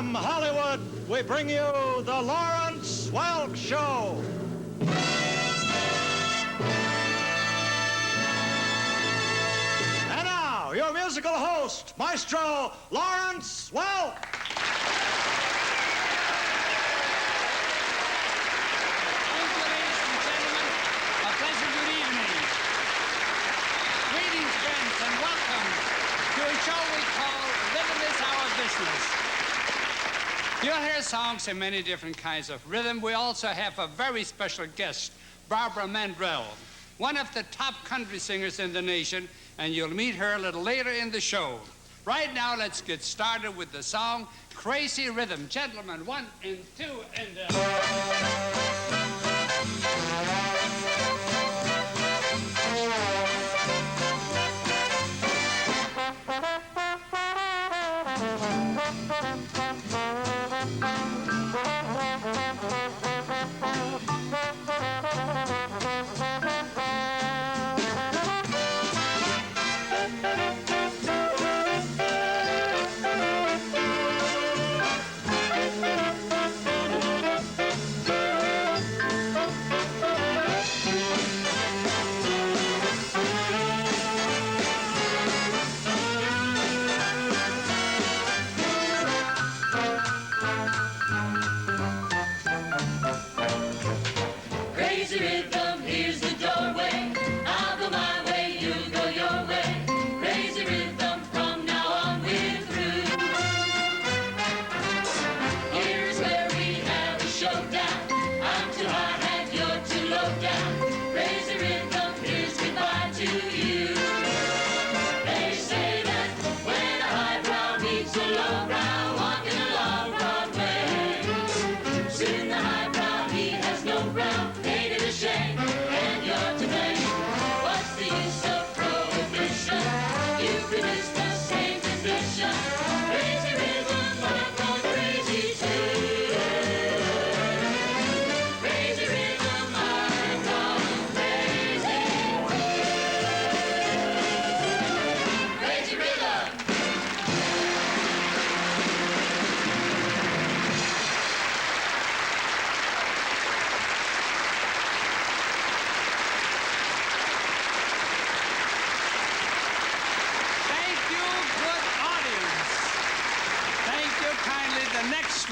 From Hollywood, we bring you the Lawrence Welk Show. And now, your musical host, Maestro Lawrence Welk. Thank you, ladies and gentlemen. A pleasant good evening. Greetings, friends, and welcome to a show we call Rhythm is Our Business. You'll hear songs in many different kinds of rhythm. We also have a very special guest, Barbara Mandrell, one of the top country singers in the nation, and you'll meet her a little later in the show. Right now, let's get started with the song Crazy Rhythm. Gentlemen, 1 and 2 and...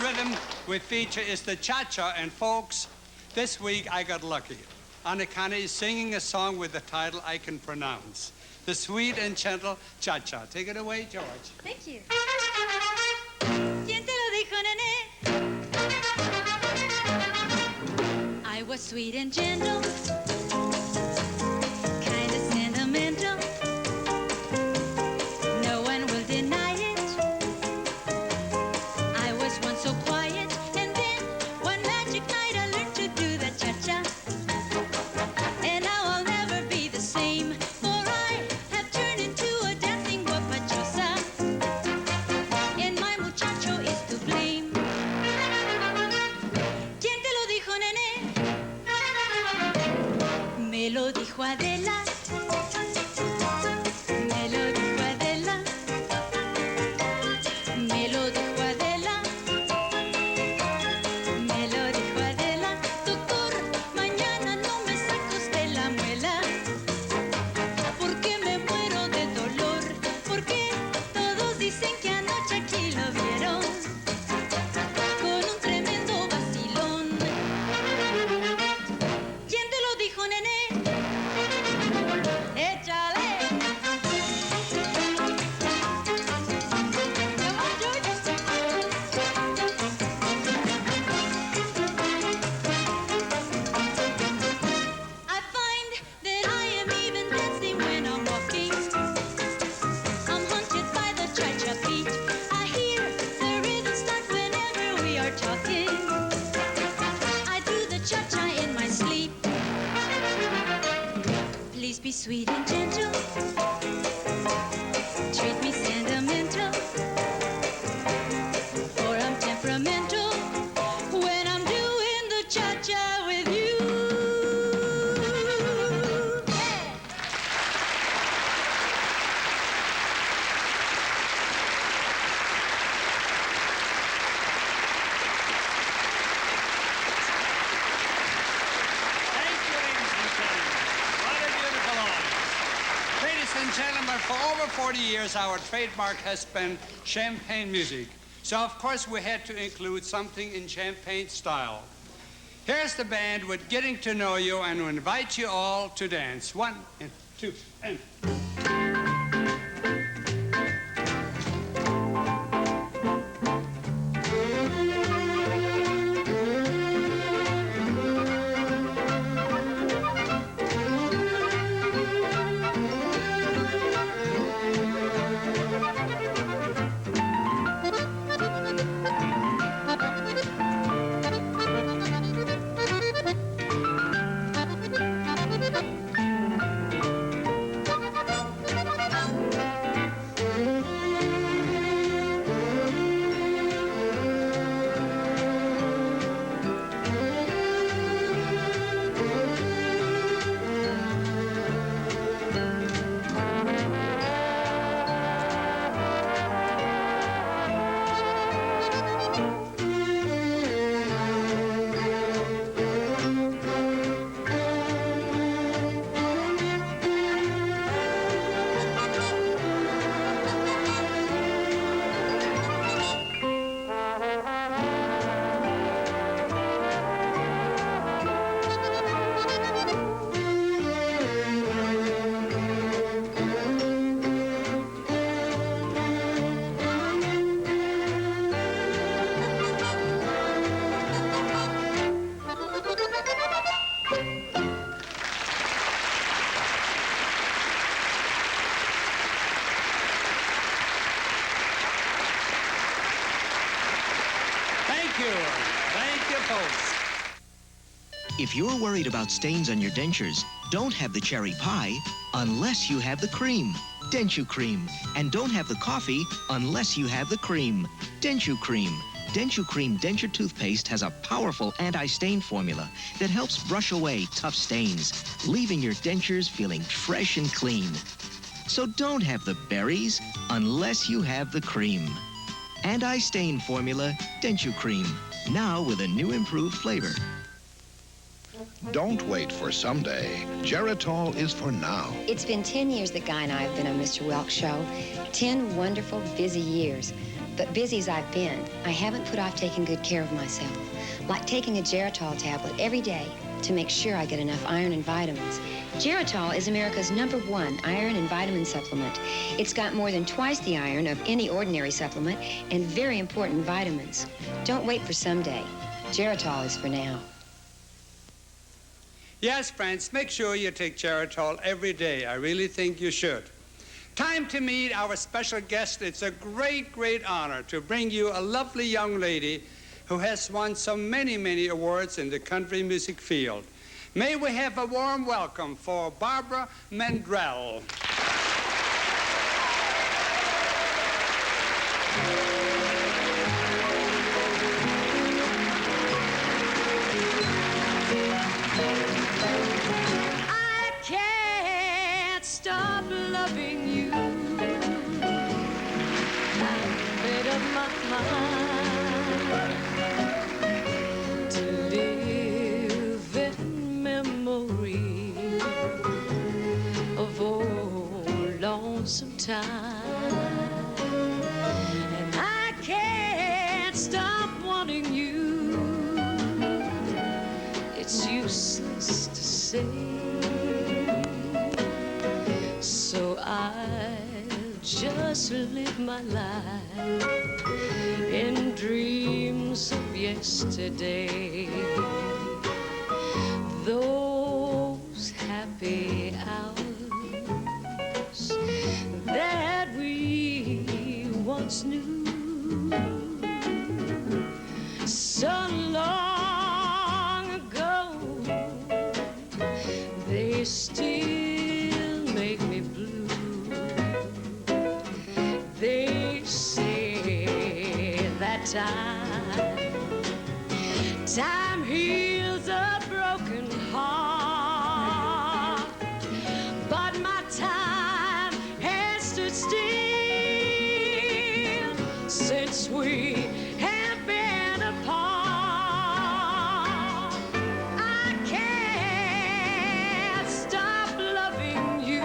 rhythm we feature is the cha-cha, and folks, this week I got lucky. Anna is singing a song with the title I can pronounce, the sweet and gentle cha-cha. Take it away, George. Thank you. ¿Quién te lo dijo, nene? I was sweet and gentle, kind of sentimental. No one will deny it. I was once so quiet, and then one magic night I learned to do the cha-cha. And now I'll never be the same, for I have turned into a dancing guapachosa. And my muchacho is to blame. ¿Quién te lo dijo, nene? Me lo dijo Adela. Me lo dijo Adela. Me lo dijo Adela. Me lo dijo Adela. Doctor, mañana no me saca usted la muela, porque me muero de dolor, porque todos dicen que anoche aquí lo vieron con un tremendo vacilón. ¿Quién te lo dijo, nene? Échale. Come on, George. I find that I am even dancing when I'm walking. I'm haunted by the cha-cha beat. I hear the rhythm start whenever we are talking. I do the cha-cha in my sleep. Please be sweet and gentle. Treat me sentimental, for I'm temperamental when I'm doing the cha-cha with you. Hey! For over 40 years, our trademark has been champagne music. So, of course, we had to include something in champagne style. Here's the band with Getting to Know You, and we invite you all to dance. 1 and 2 and... If you're worried about stains on your dentures, don't have the cherry pie unless you have the cream. Denture Cream. And don't have the coffee unless you have the cream. Denture Cream. Denture Cream denture toothpaste has a powerful anti-stain formula that helps brush away tough stains, leaving your dentures feeling fresh and clean. So don't have the berries unless you have the cream. Anti-stain formula, Denture Cream. Now with a new improved flavor. Don't wait for someday. Geritol is for now. It's been 10 years that Guy and I have been on Mr. Welk's show. 10 wonderful, busy years. But busy as I've been, I haven't put off taking good care of myself. Like taking a Geritol tablet every day to make sure I get enough iron and vitamins. Geritol is America's #1 iron and vitamin supplement. It's got more than twice the iron of any ordinary supplement and very important vitamins. Don't wait for someday. Geritol is for now. Yes, friends, make sure you take Geritol every day. I really think you should. Time to meet our special guest. It's a great, great honor to bring you a lovely young lady who has won so many, many awards in the country music field. May we have a warm welcome for Barbara Mandrell. Stop loving you. I've made up my mind to live in memory of old lonesome time. And I can't stop wanting you. It's useless to say. So I'll just live my life in dreams of yesterday. Those happy hours that we once knew. So long ago, they still make me blue. They say that time heals a broken heart, but my time has stood still since we have been apart. I can't stop loving you.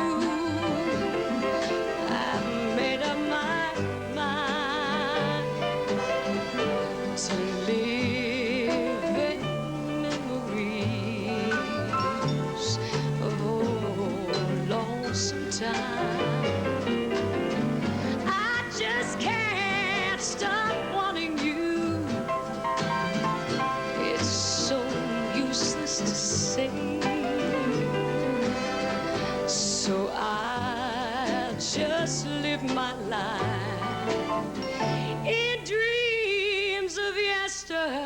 can't stop wanting you. It's so useless to say, so I'll just live my life in dreams of yesterday.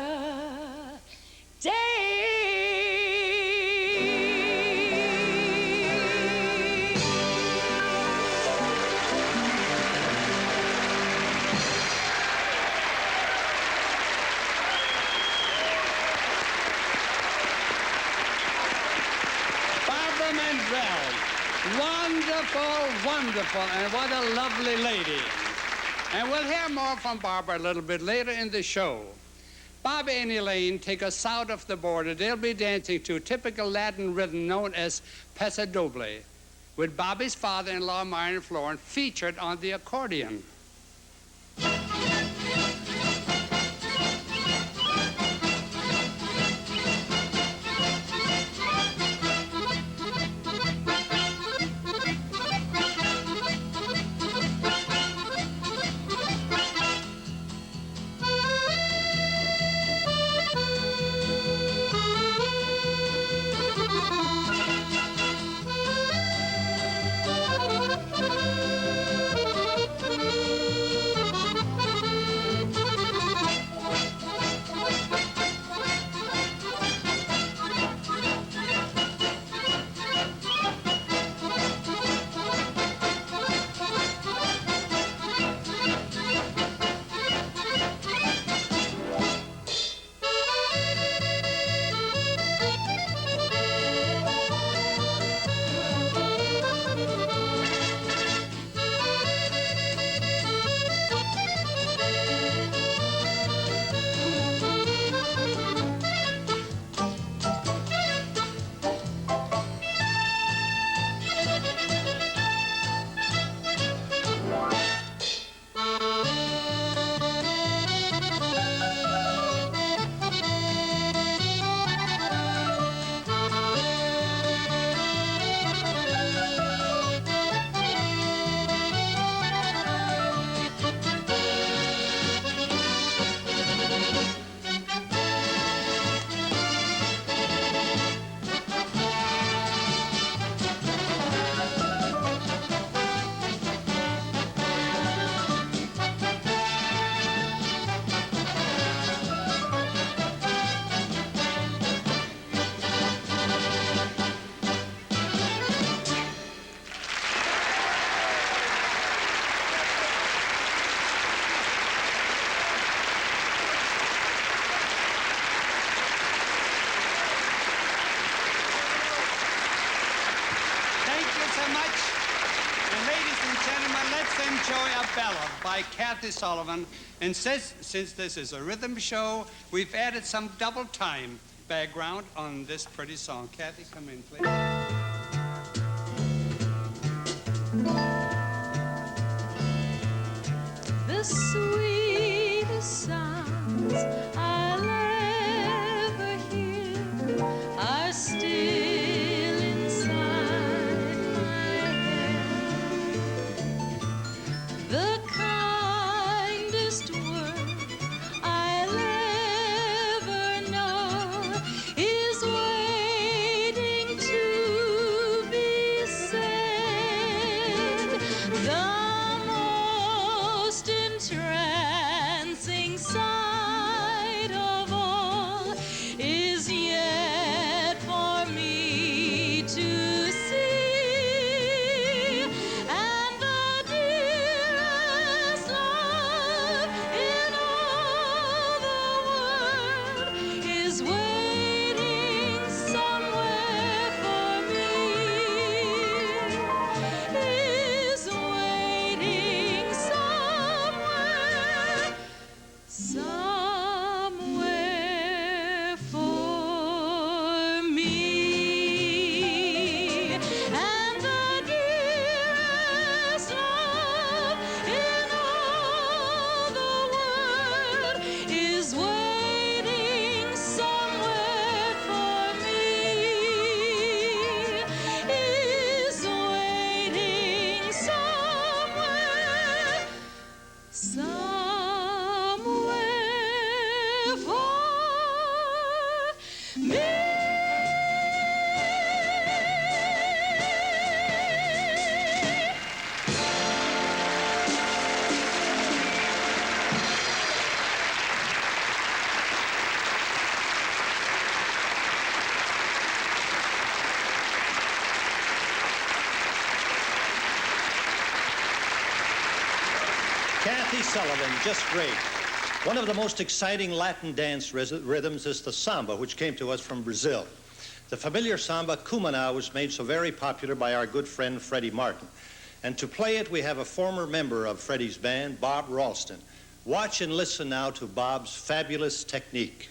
Barbara Mandrell. Wonderful, wonderful, and what a lovely lady. And we'll hear more from Barbara a little bit later in the show. Bobby and Elaine take us south of the border. They'll be dancing to a typical Latin rhythm known as pasodoble, with Bobby's father-in-law, Myron Florence, featured on the accordion. Enjoy a Ballad by Kathy Sullivan. And since this is a rhythm show, we've added some double time background on this pretty song. Kathy, come in, please. The sweetest sounds I'll ever hear are still inside my head. The kindest word I'll ever know is waiting to be said. Sullivan, just great. One of the most exciting Latin dance rhythms is the samba, which came to us from Brazil. The familiar samba, Cumaná, was made so very popular by our good friend Freddie Martin. And to play it, we have a former member of Freddie's band, Bob Ralston. Watch and listen now to Bob's fabulous technique.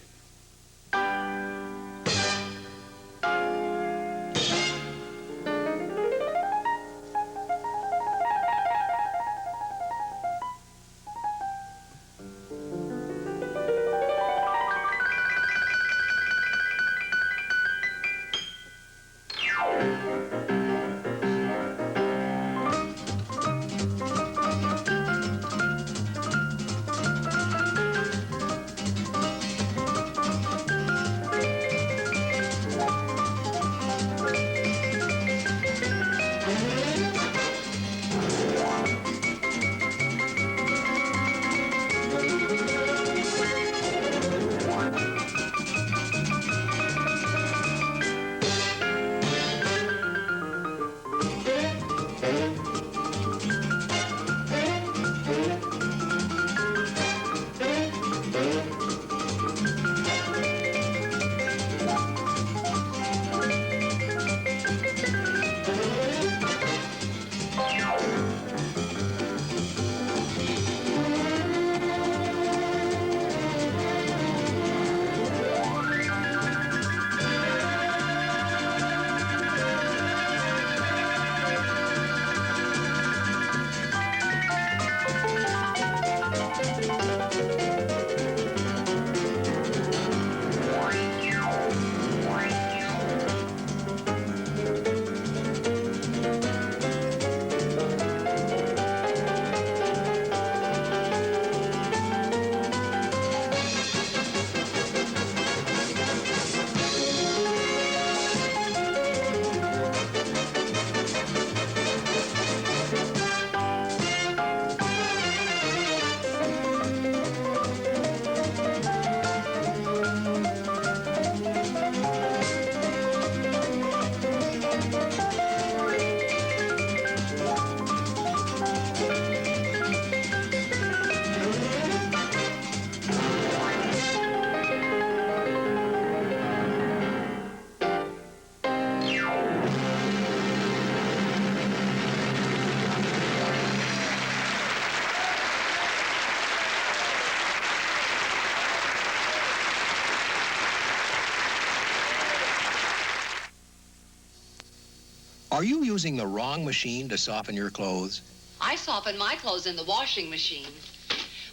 Are you using the wrong machine to soften your clothes? I soften my clothes in the washing machine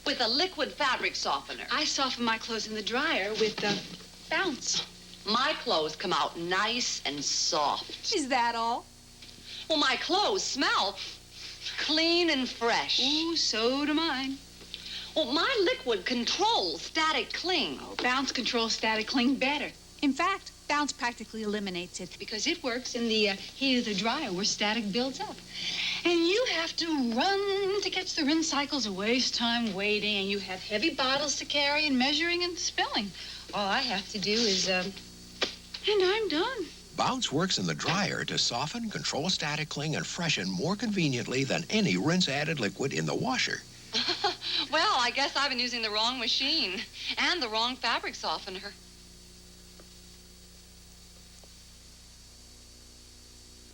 with a liquid fabric softener. I soften my clothes in the dryer with Bounce. My clothes come out nice and soft. Is that all? Well, my clothes smell clean and fresh. Ooh, so do mine. Well, my liquid controls static cling. Oh, Bounce controls static cling better. In fact, Bounce practically eliminates it because it works in the heat of the dryer where static builds up. And you have to run to catch the rinse cycles, a waste time waiting, and you have heavy bottles to carry and measuring and spilling. All I have to do is, and I'm done. Bounce works in the dryer to soften, control static cling, and freshen more conveniently than any rinse-added liquid in the washer. Well, I guess I've been using the wrong machine and the wrong fabric softener.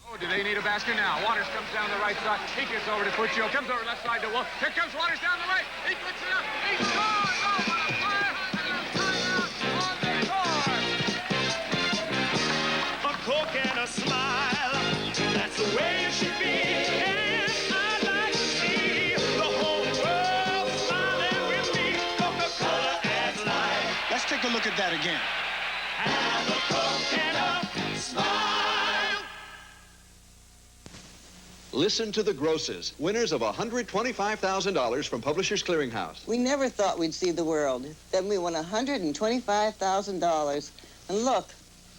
Oh, do they need a basket now? Waters comes down the right side. He gets over to Puccio. Comes over left side to Wolf. Here comes Waters down the right. He puts it up. He scores! Oh, what a play! And a timeout on the score! A Coke and a smile. That's the way it should be. And I'd like to see the whole world smiling with me. Coca-Cola adds life. Let's take a look at that again. Have a Coke and a smile. Listen to the grosses, winners of $125,000 from Publishers Clearinghouse. We never thought we'd see the world. Then we won $125,000. And look,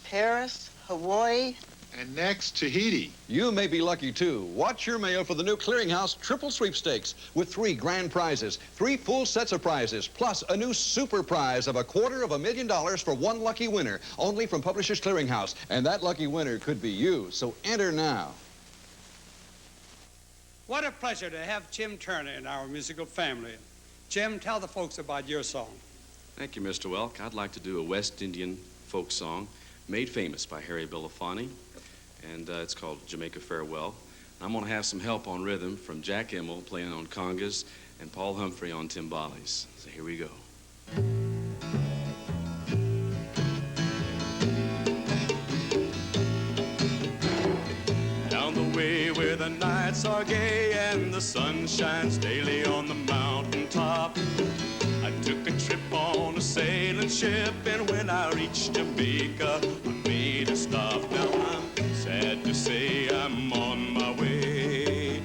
Paris, Hawaii. And next, Tahiti. You may be lucky, too. Watch your mail for the new Clearinghouse Triple Sweepstakes with 3 grand prizes, 3 full sets of prizes, plus a new super prize of $250,000 for one lucky winner, only from Publishers Clearinghouse. And that lucky winner could be you, so enter now. What a pleasure to have Tim Turner in our musical family. Jim, tell the folks about your song. Thank you, Mr. Welk. I'd like to do a West Indian folk song made famous by Harry Belafonte, and it's called Jamaica Farewell. I'm going to have some help on rhythm from Jack Immel playing on congas and Paul Humphrey on timbales. So here we go. Down the way where the nights are gay and the sun shines daily on the mountain top, I took a trip on a sailing ship, and when I reached Jamaica, I made a stop. Now I'm sad to say I'm on my way.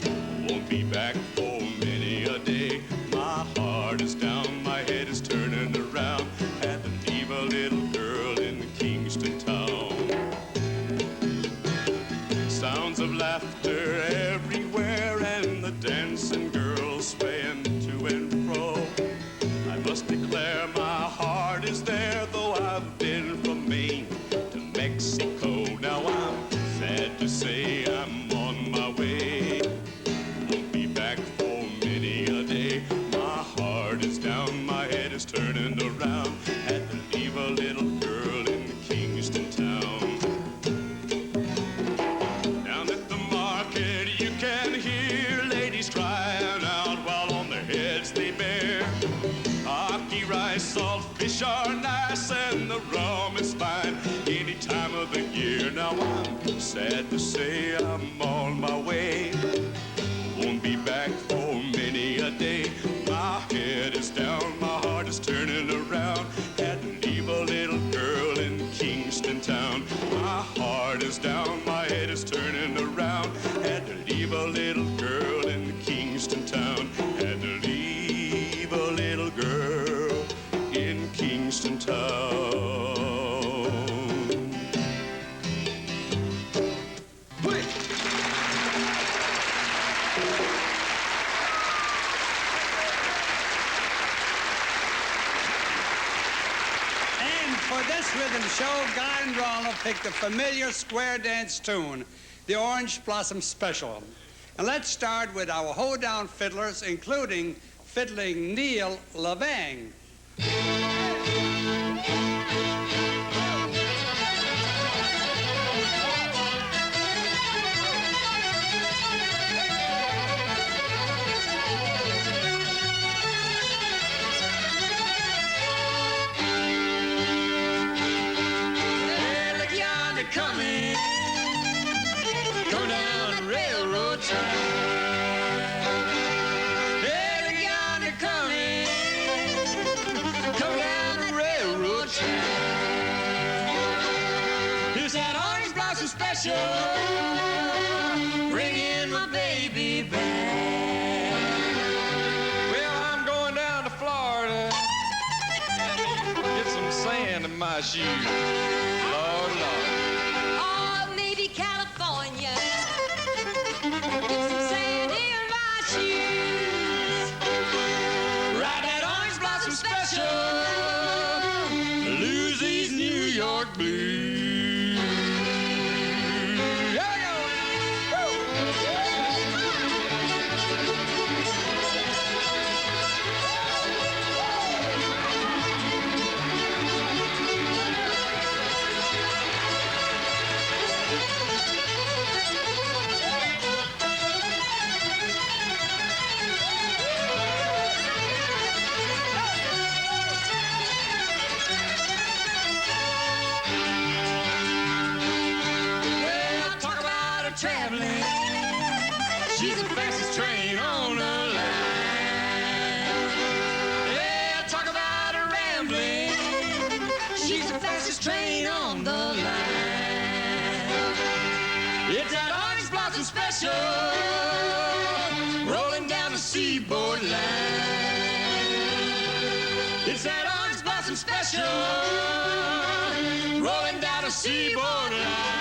Won't be back for many a day. My heart is down, my head is turning around. Had to leave a little girl in Kingston town. Sounds of laughter everywhere and the dancing girls swaying to and fro. I must declare my heart is there, though I've been from Maine to Mexico. Now I'm sad to say I'm on my way. Won't be back for many a day. My heart is down, my head is turning around. Had to leave a little girl in Kingston town. Down at the market you can hear ladies crying out while on their heads they bear. Ackee rice, salt fish are nice, and the rum is fine any time of the year. Now I'm sad to say I'm on my way. Won't be back for many a day. My head is down, my heart is turning around. Had to leave a little girl in Kingston town. My heart is down, my head is turning around. Had to leave a little girl in Kingston town. Had to leave a little girl in Kingston town. For this rhythm show, Guy and Ronald picked a familiar square dance tune, the Orange Blossom Special. And let's start with our hoedown fiddlers, including fiddling Neil Lavang. Coming down the railroad track. Hey, look yonder coming down the railroad track. Here's that Orange Blossom Special, bringing my baby back. Well, I'm going down to Florida, get some sand in my shoes. Lord, Lord. California, get some sand in my shoes. Ride that Orange Blossom Special, lose these New York blues. Traveling, she's the fastest train on the line. Yeah, talk about her rambling, she's the fastest train on the line. It's that Orange Blossom Special, rolling down the seaboard line. It's that Orange Blossom Special, rolling down the seaboard line.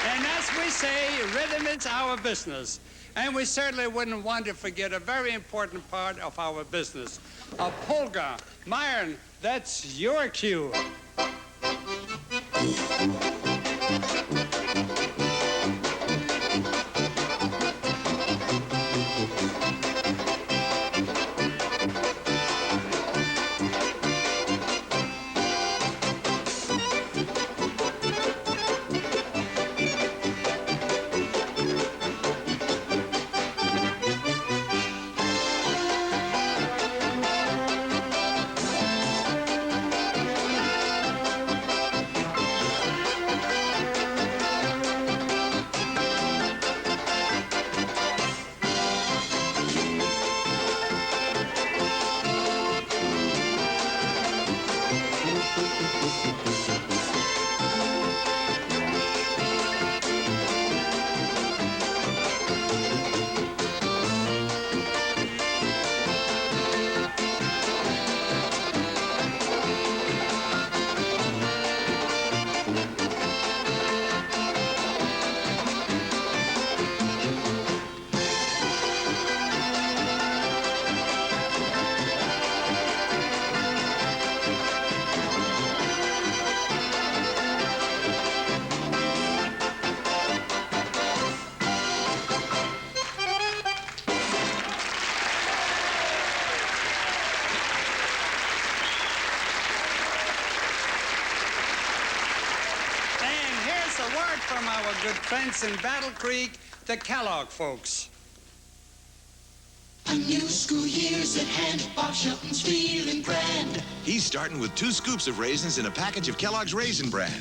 And as we say, rhythm is our business. And we certainly wouldn't want to forget a very important part of our business, a polka. Myron, that's your cue. From our good friends in Battle Creek, the Kellogg folks. A new school year's at hand. Bob Shelton's feeling grand. He's starting with 2 scoops of raisins in a package of Kellogg's Raisin Bran.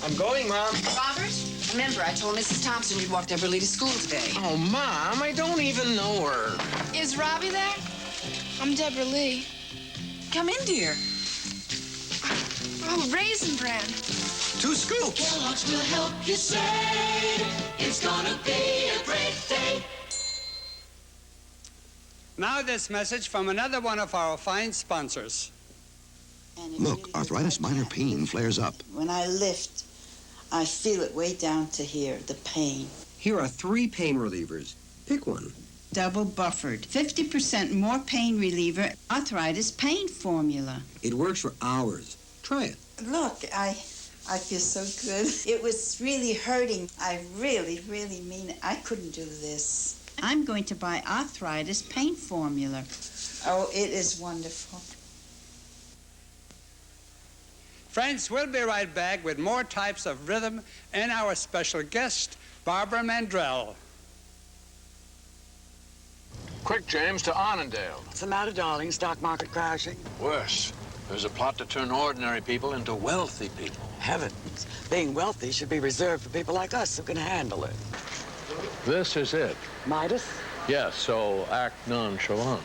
I'm going, Mom. Robert, remember, I told Mrs. Thompson you'd walk Deborah Lee to school today. Oh, Mom, I don't even know her. Is Robbie there? I'm Deborah Lee. Come in, dear. Oh, Raisin Bran. 2 scoops. Kellogg's will help you say it's gonna be a great day. Now this message from another one of our fine sponsors. Look, arthritis minor pain flares up. When I lift, I feel it way down to here, the pain. Here are 3 pain relievers. Pick one. Double buffered, 50% more pain reliever, arthritis pain formula. It works for hours. Try it. Look, I feel so good. It was really hurting. I really, really mean it. I couldn't do this. I'm going to buy arthritis pain formula. Oh, it is wonderful. Friends, we'll be right back with more types of rhythm and our special guest, Barbara Mandrell. Quick, James, to Annandale. What's the matter, darling? Stock market crashing? Worse. There's a plot to turn ordinary people into wealthy people. Heavens. Being wealthy should be reserved for people like us who can handle it. This is it. Midas? Yes, so act nonchalant.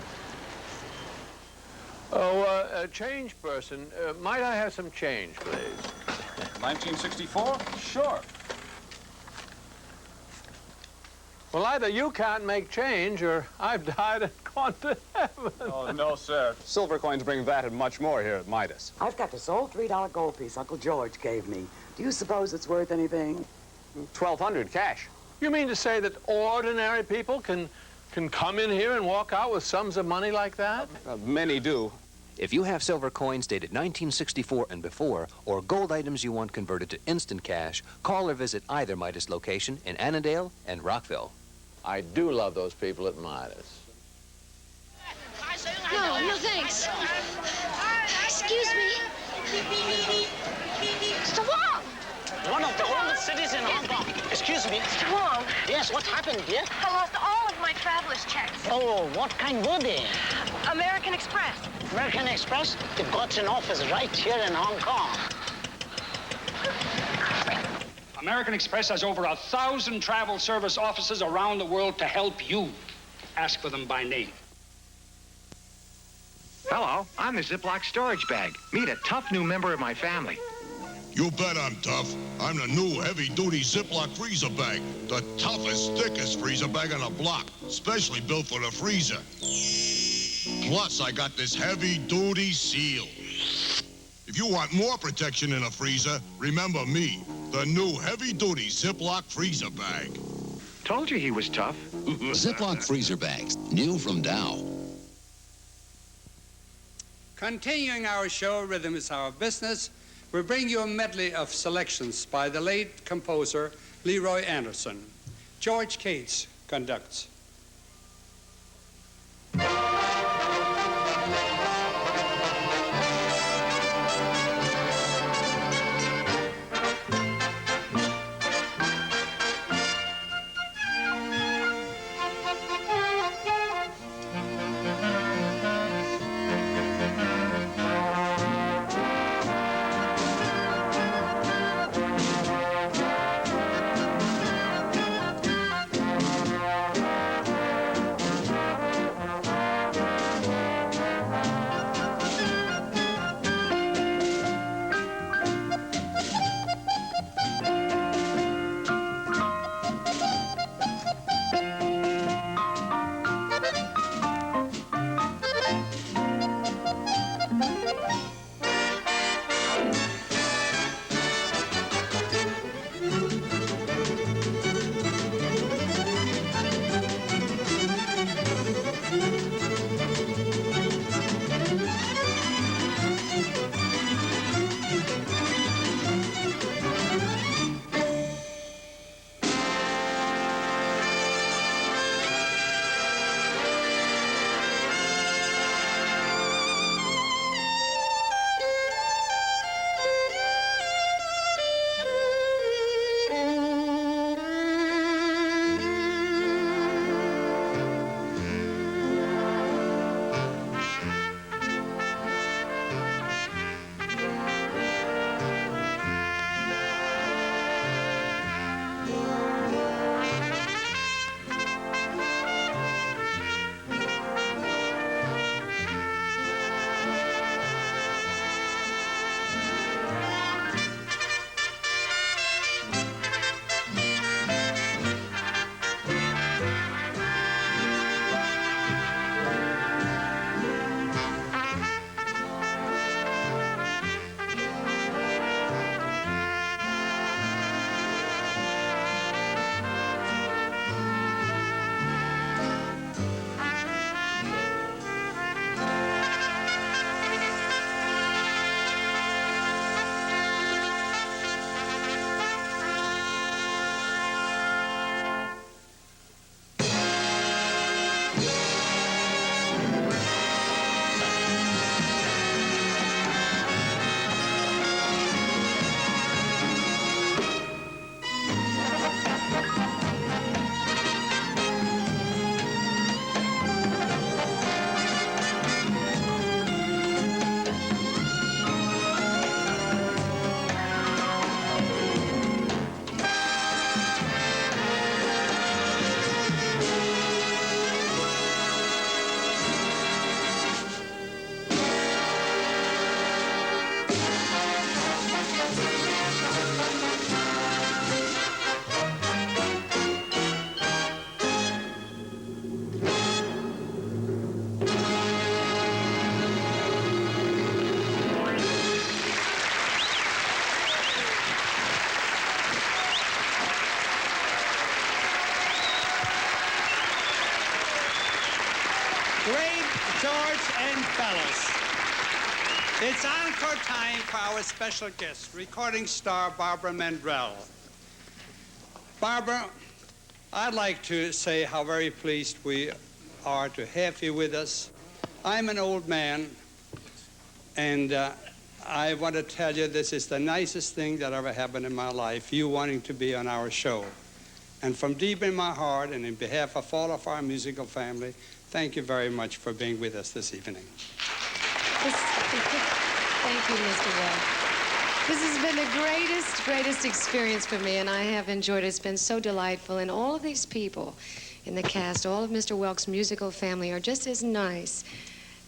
Oh, change person. Might I have some change, please? 1964? Sure. Well, either you can't make change or I've died and gone to heaven. Oh, no, sir. Silver coins bring that and much more here at Midas. I've got this old $3 gold piece Uncle George gave me. Do you suppose it's worth anything? 1,200 cash. You mean to say that ordinary people can come in here and walk out with sums of money like that? Many do. If you have silver coins dated 1964 and before, or gold items you want converted to instant cash, call or visit either Midas location in Annandale and Rockville. I do love those people at Midas. No, thanks. Excuse me. Mr. Wong! One of the oldest cities in Hong Kong. Excuse me. Mr. Wong. Yes, what happened, dear? I lost all of my traveler's checks. Oh, what kind were they? American Express. American Express? They've got an office right here in Hong Kong. American Express has over 1,000 travel service offices around the world to help you. Ask for them by name. Hello, I'm the Ziploc storage bag. Meet a tough new member of my family. You bet I'm tough. I'm the new heavy-duty Ziploc freezer bag. The toughest, thickest freezer bag on the block. Specially built for the freezer. Plus, I got this heavy-duty seal. If you want more protection in a freezer, remember me, the new heavy-duty Ziploc freezer bag. Told you he was tough. Ziploc freezer bags, new from Dow. Continuing our show, Rhythm is Our Business, we bring you a medley of selections by the late composer Leroy Anderson. George Cates conducts. Great George and fellas. It's encore time for our special guest, recording star Barbara Mandrell. Barbara, I'd like to say how very pleased we are to have you with us. I'm an old man, and I want to tell you this is the nicest thing that ever happened in my life, you wanting to be on our show. And from deep in my heart and in behalf of all of our musical family, thank you very much for being with us this evening. Thank you, Mr. Welk. This has been the greatest experience for me, and I have enjoyed it. It's been so delightful, and all of these people in the cast, all of Mr. Welk's musical family are just as nice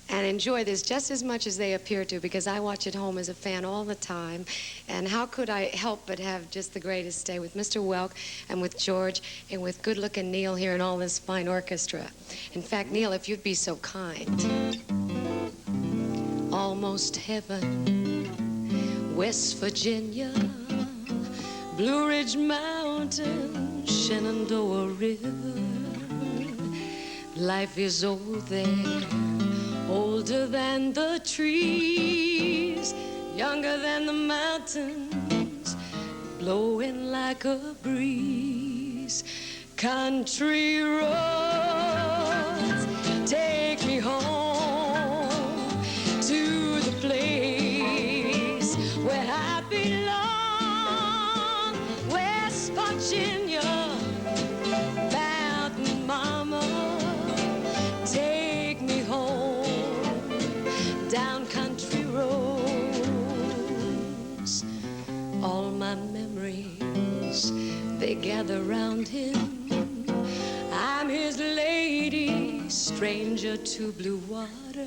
and enjoy this just as much as they appear to, because I watch at home as a fan all the time. And how could I help but have just the greatest day with Mr. Welk and with George and with good-looking Neil here and all this fine orchestra. In fact, Neil, if you'd be so kind. Almost heaven, West Virginia, Blue Ridge Mountains, Shenandoah River. Life is old there, older than the trees, younger than the mountains, blowing like a breeze. Country roads take me home to the place where I belong, West Virginia, Mountain Mama, take me home down country roads. All my memories, they gather round him. I'm his lady, stranger to blue water,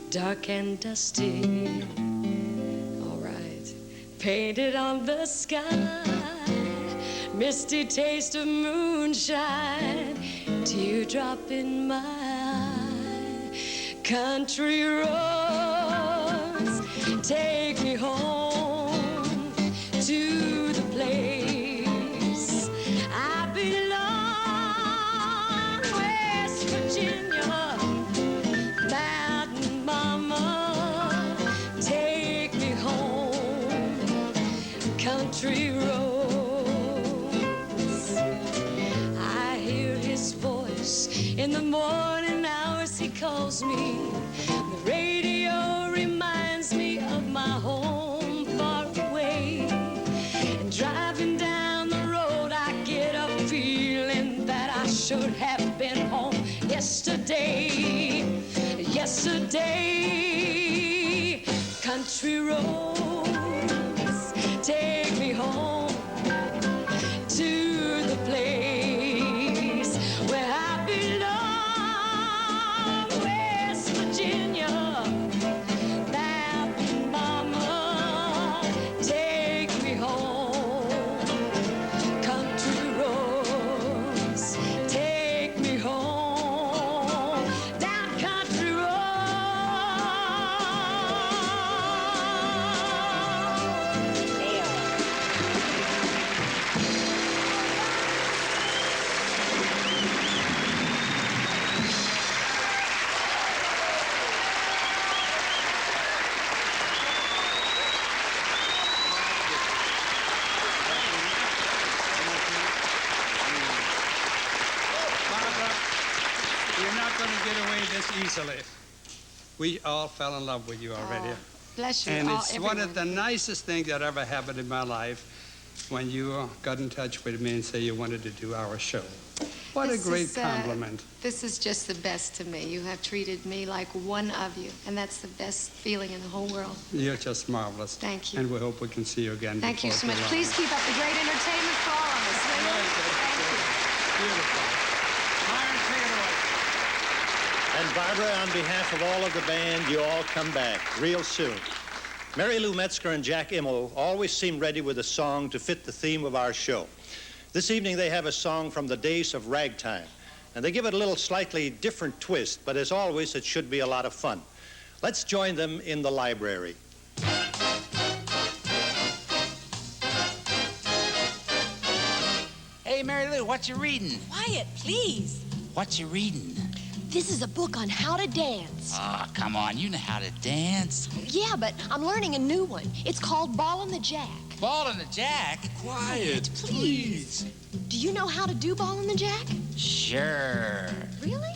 dark and dusty, all right, painted on the sky, misty taste of moonshine, teardrop in my eye. Country roads take me home to the place I belong, West Virginia, Mountain Mama, take me home, country roads. I hear his voice in the morning hours, he calls me. The radio reminds me of my home far away. And driving down the road, I get a feeling that I should have been home yesterday. Yesterday, country roads take me home to the place where I belong, West Virginia, Mountain Mama, take me home, country roads, take me home, down country roads. Barbara, you're not going to get away this easily. We all fell in love with you already. Bless you. And all, it's one of everyone. the nicest things that ever happened in my life when you got in touch with me and said you wanted to do our show. What This a great is, compliment. This is just the best to me. You have treated me like one of you, and that's the best feeling in the whole world. You're just marvelous. Thank you. And we hope we can see you again. Thank you so before much. too long. Please keep up the great entertainment for all of us. will you? Beautiful. Myron, take it away. And Barbara, on behalf of all of the band, you all come back real soon. Mary Lou Metzger and Jack Immel always seem ready with a song to fit the theme of our show. This evening they have a song from the days of ragtime, and they give it a little slightly different twist, but as always, it should be a lot of fun. Let's join them in the library. Hey, Mary Lou, what you reading? Quiet, please. What you reading? This is a book on how to dance. Oh, come on, you know how to dance. Yeah, but I'm learning a new one. It's called Ball and the Jack. Ball and the Jack? Quiet, please. Do you know how to do Ball and the Jack? Sure. Really?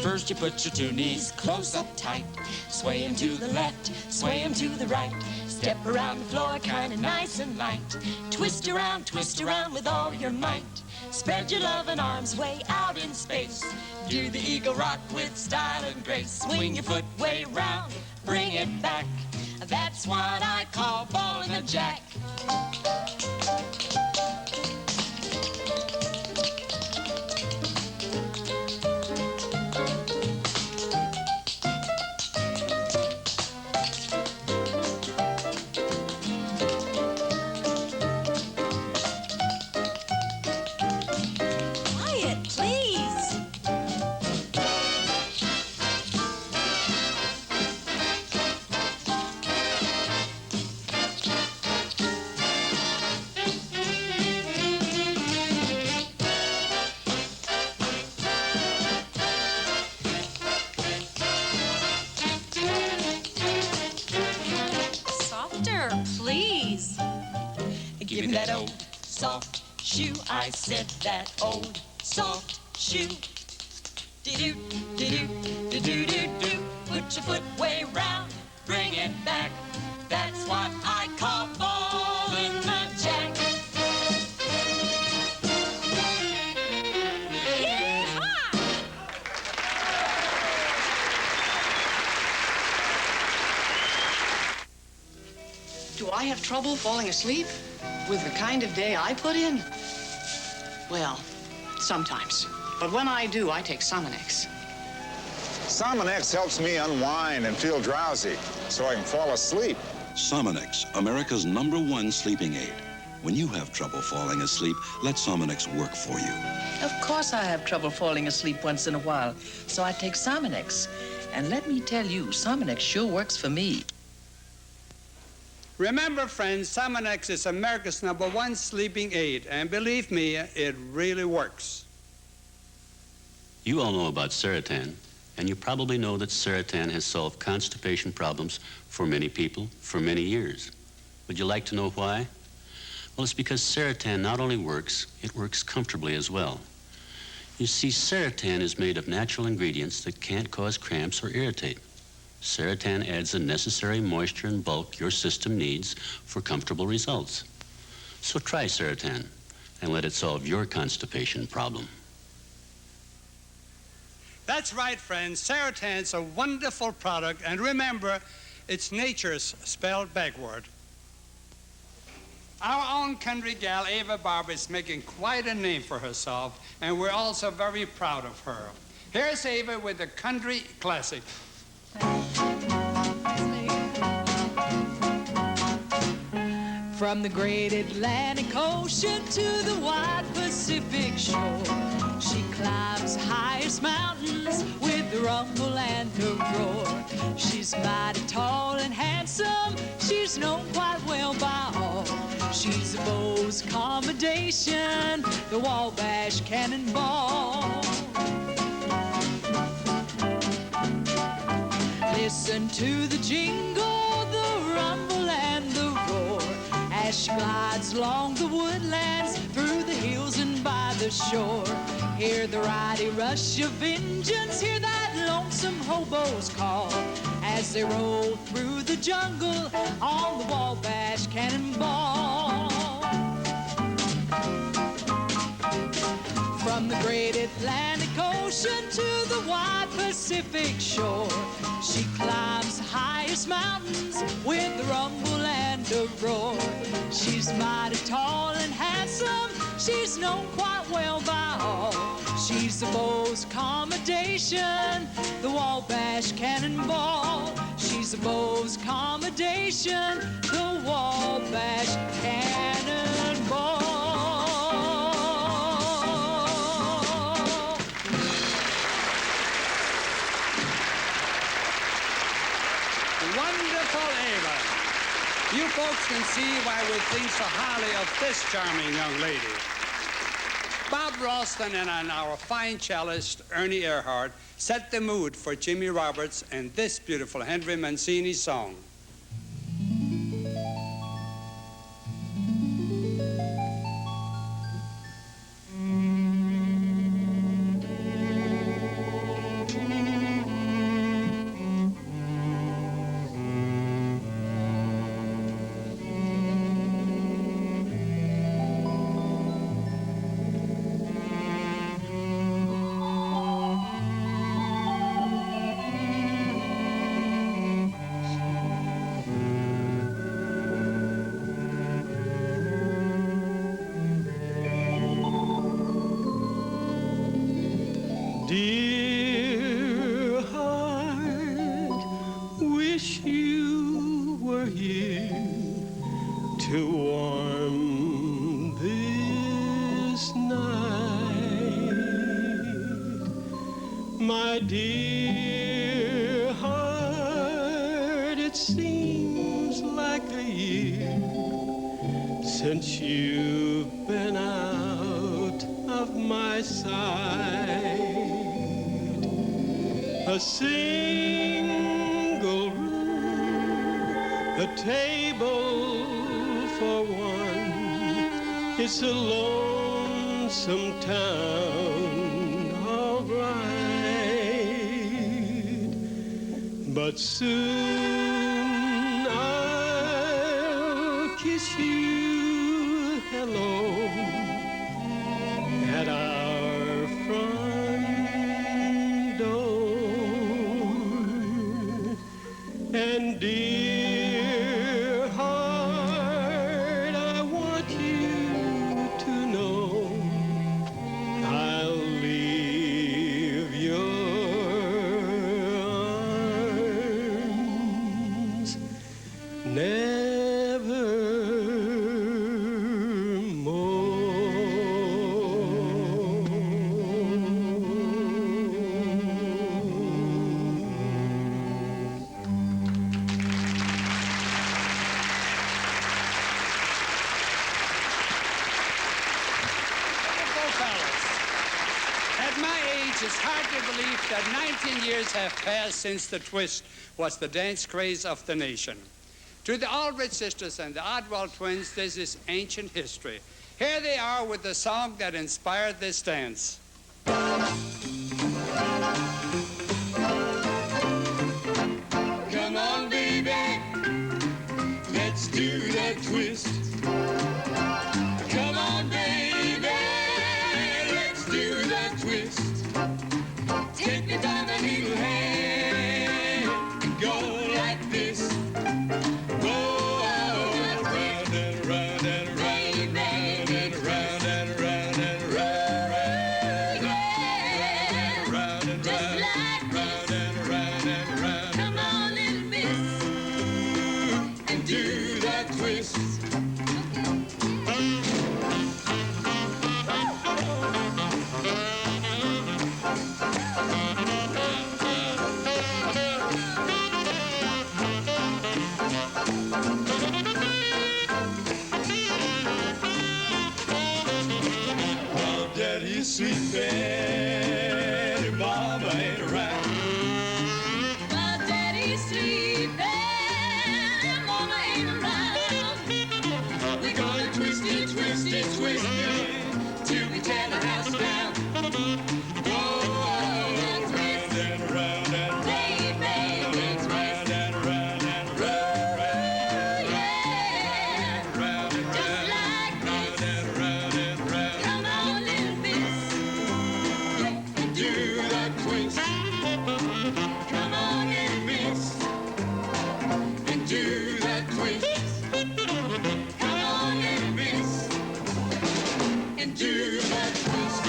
First you put your two knees close up tight. Sway 'em to the left, sway 'em to the right. Step around the floor kinda nice and light. Twist around with all your might. Spread your loving arms way out in space. Do the eagle rock with style and grace. Swing your foot way round, bring it back. That's what I call Ball and the Jack. Quiet, please. that old soft shoe. I said that old soft shoe. Do-do, do-do, do-do, do-do. Put your foot way round, bring it back. That's what I call ball in the jack. Do I have trouble falling asleep with the kind of day I put in? Well, sometimes. But when I do, I take Somonex. Somonex helps me unwind and feel drowsy so I can fall asleep. Somonex, America's #1 sleeping aid. When you have trouble falling asleep, let Somonex work for you. Of course I have trouble falling asleep once in a while, so I take Somonex. And let me tell you, Somonex sure works for me. Remember, friends, Somonex is America's #1 sleeping aid, and believe me, it really works. You all know about Serotan, and you probably know that Serotan has solved constipation problems for many people for many years. Would you like to know why? Well, it's because Serotan not only works, it works comfortably as well. You see, Serotan is made of natural ingredients that can't cause cramps or irritate. Serotan adds the necessary moisture and bulk your system needs for comfortable results. So try Serotan and let it solve your constipation problem. That's right, friends. Serotan's a wonderful product, and remember, it's nature's spelled backward. Our own country gal, Ava Barber, is making quite a name for herself, and we're also very proud of her. Here's Ava with a country classic. From the great Atlantic Ocean to the wide Pacific shore, she climbs highest mountains with the rumble and the roar. She's mighty tall and handsome, she's known quite well by all. She's a Beau's accommodation, the Wabash Cannonball. Listen to the jingle, the rumble and the roar, as she glides along the woodlands, through the hills and by the shore. Hear the mighty rush of engines, hear that lonesome hobo's call, as they roll through the jungle on the Wabash Cannonball. From the great Atlantic Ocean to the wide Pacific shore, she climbs the highest mountains with the rumble and the roar. She's mighty tall and handsome, she's known quite well by all. She's the Beau's accommodation, the Wabash Cannonball. She's the Beau's accommodation, the Wabash Cannonball. Wonderful, Ava. You folks can see why we think so highly of this charming young lady. Bob Ralston and our fine cellist, Ernie Earhart, set the mood for Jimmy Roberts and this beautiful Henry Mancini song. Dear heart, wish you were here to warm this night. My dear heart, it seems like a year since you've been out of my sight. A single room, a table for one, It's a lonesome town, all right, but soon I'll kiss you hello at our front door. And dear heart, I want you to know I'll leave your arms It's hard to believe that 19 years have passed since the twist was the dance craze of the nation. To the Aldrich sisters and the Odwell twins, this is ancient history. Here they are with the song that inspired this dance. Come on, baby, let's do that twist. Come on, baby, let's do that twist. Take me by my little hand and go like this. Go round and round and round and round and round and round and round and round and round and round. Come on, little miss, and do that twist. Daddy's sleeping, your mama ain't around. My daddy's sleeping, your mama ain't around. We're gonna twist it, twist it, twist it, till we tear the house down. Oh, round and round and round, round and round and round, round and round, round and round and round. Come on, little miss, and do that twist. Come on, little miss, and do that twist. Come on, little miss, and do that twist.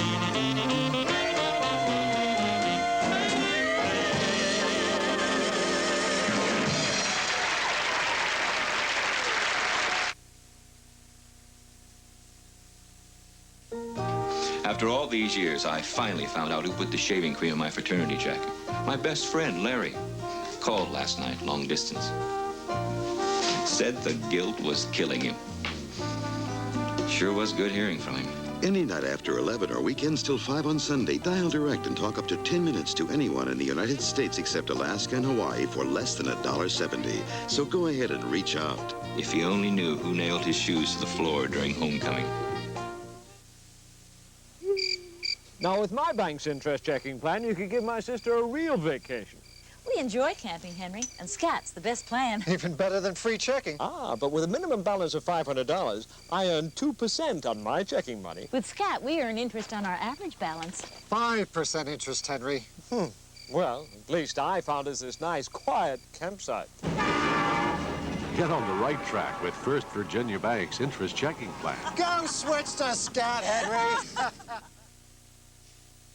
After all these years, I finally found out who put the shaving cream in my fraternity jacket. My best friend, Larry. Called last night, long distance. Said the guilt was killing him. Sure was good hearing from him. Any night after 11 or weekends till 5 on Sunday, dial direct and talk up to 10 minutes to anyone in the United States except Alaska and Hawaii for less than $1.70. So go ahead and reach out. If he only knew who nailed his shoes to the floor during homecoming. Now, with my bank's interest checking plan, you could give my sister a real vacation. We enjoy camping, Henry, and Scat's the best plan. Even better than free checking. Ah, but with a minimum balance of $500, I earn 2% on my checking money. With Scat, we earn interest on our average balance. 5% interest, Henry. Well, at least I found us this nice, quiet campsite. Get on the right track with First Virginia Bank's interest checking plan. Go switch to Scat, Henry.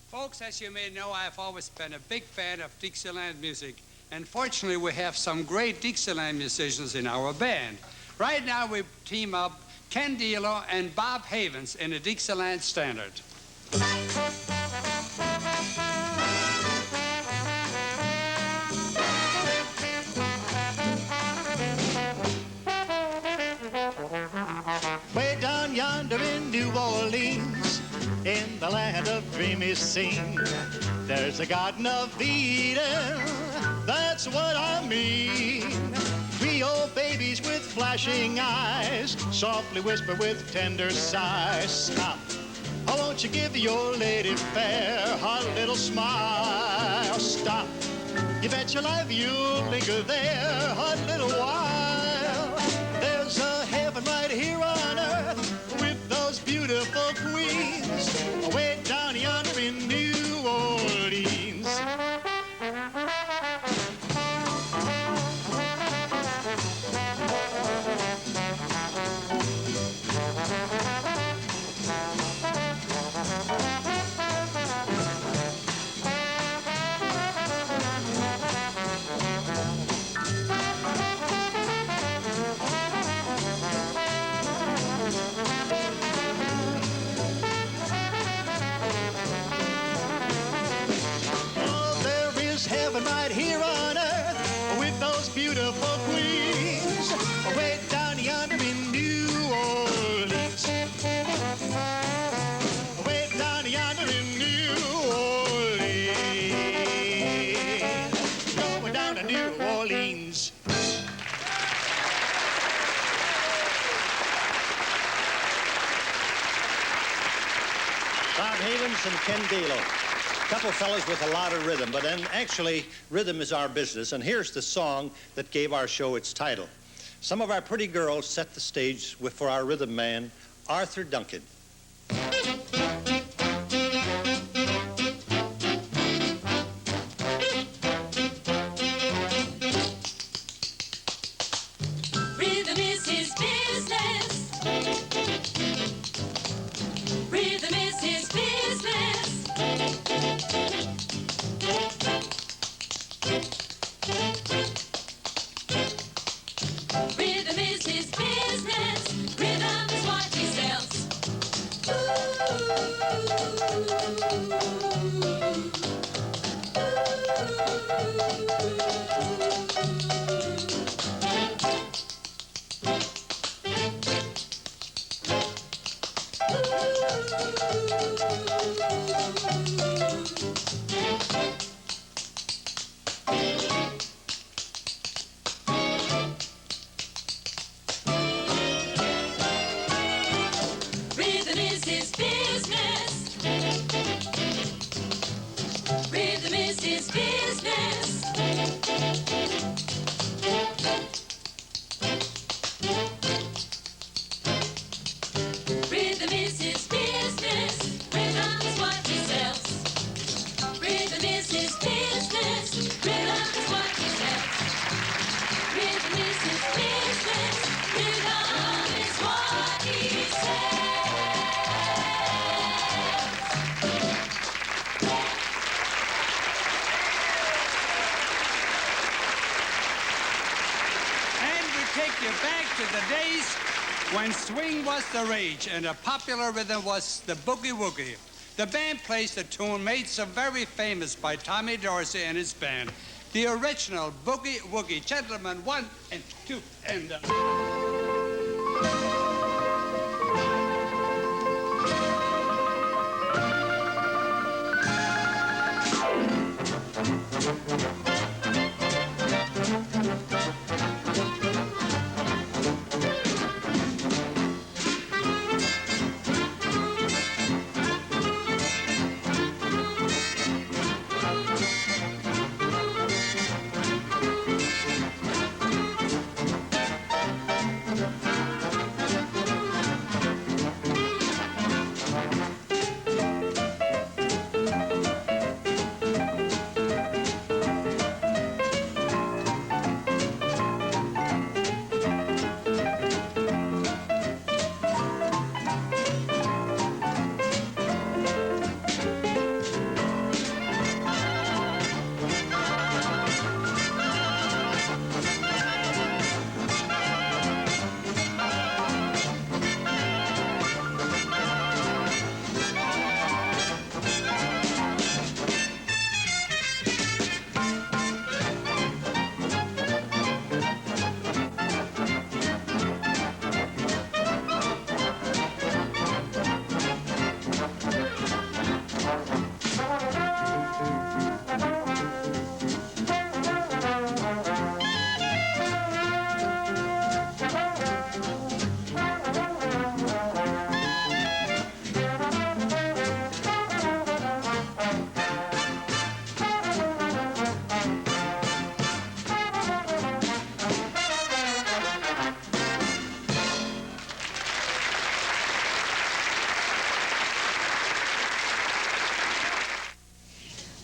Folks, as you may know, I've always been a big fan of Dixieland music. And fortunately, we have some great Dixieland musicians in our band. Right now, we team up Ken Dilo and Bob Havens in a Dixieland standard. Way down yonder in New Orleans, in the land of dreamy scene, there's a Garden of Eden, that's what I mean. We old babies with flashing eyes softly whisper with tender sighs, stop. Oh, won't you give your lady fair a little smile? Stop. You bet your life you'll linger there a little while. There's a heaven right here on earth with those beautiful queens way down yonder in New Orleans. Heaven right here on earth with those beautiful queens way down yonder in New Orleans. Way down yonder in New Orleans. Going down to New Orleans. Bob Havens and Ken Dalo. Couple fellas with a lot of rhythm, but then actually rhythm is our business, and here's the song that gave our show its title. Some of our pretty girls set the stage for our rhythm man, Arthur Duncan. Rhythm is his business. Rhythm is his business. Rhythm is his business. Rhythm is what he sells. Rhythm is his business. Rhythm is his business. Rhythm is his business. Rhythm is what he sells. Rhythm is his business. Rhythm is what he sells. Rhythm is his business. Rhythm is what he sells. And we take you back to the days when swing was the rage and a popular rhythm was the boogie woogie. The band plays the tune made so very famous by Tommy Dorsey and his band, the original boogie woogie. Gentlemen, 1 and 2 and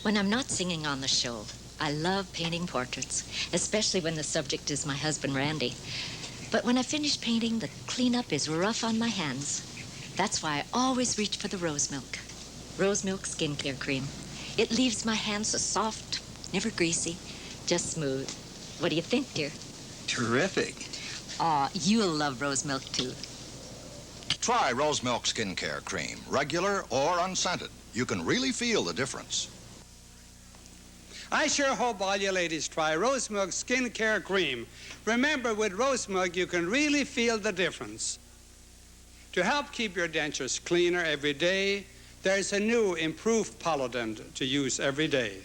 When I'm not singing on the show, I love painting portraits, especially when the subject is my husband, Randy. But when I finish painting, the cleanup is rough on my hands. That's why I always reach for the rose milk. Rose milk skincare cream. It leaves my hands so soft, never greasy, just smooth. What do you think, dear? Terrific. Aw, you'll love rose milk, too. Try Rose Milk Skincare Cream, regular or unscented. You can really feel the difference. I sure hope all you ladies try Rose Milk Skincare Cream. Remember, with Rose Milk, you can really feel the difference. To help keep your dentures cleaner every day, there's a new improved Polident to use every day.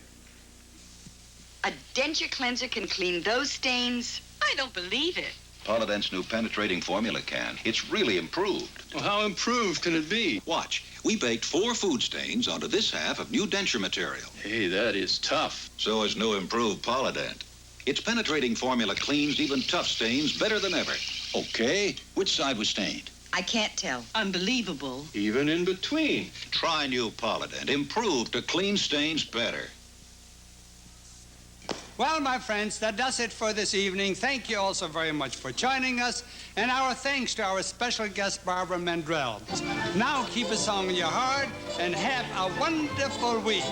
A denture cleanser can clean those stains? I don't believe it. Polident's new penetrating formula can. It's really improved. Well, how improved can it be? Watch. We baked 4 food stains onto this half of new denture material. Hey, that is tough. So is new improved Polident. Its penetrating formula cleans even tough stains better than ever. Okay, which side was stained? I can't tell. Unbelievable. Even in between. Try new Polident, improved to clean stains better. Well, my friends, that does it for this evening. Thank you all so very much for joining us, and our thanks to our special guest, Barbara Mandrell. Now keep a song in your heart and have a wonderful week.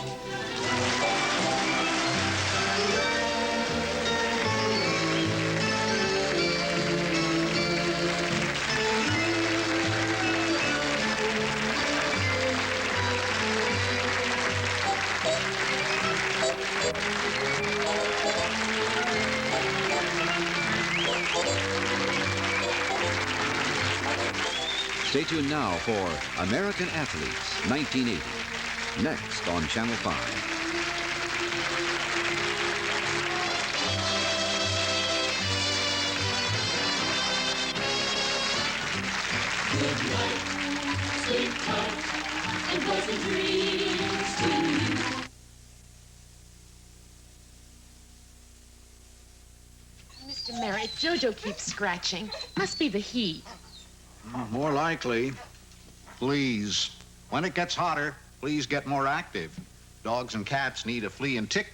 Stay tuned now for American Athletes, 1980. Next on Channel 5. Good night, sleep tight, and pleasant dreams to you. Mr. Merritt, Jojo keeps scratching. Must be the heat. More likely. Please. When it gets hotter, please get more active. Dogs and cats need a flea and tick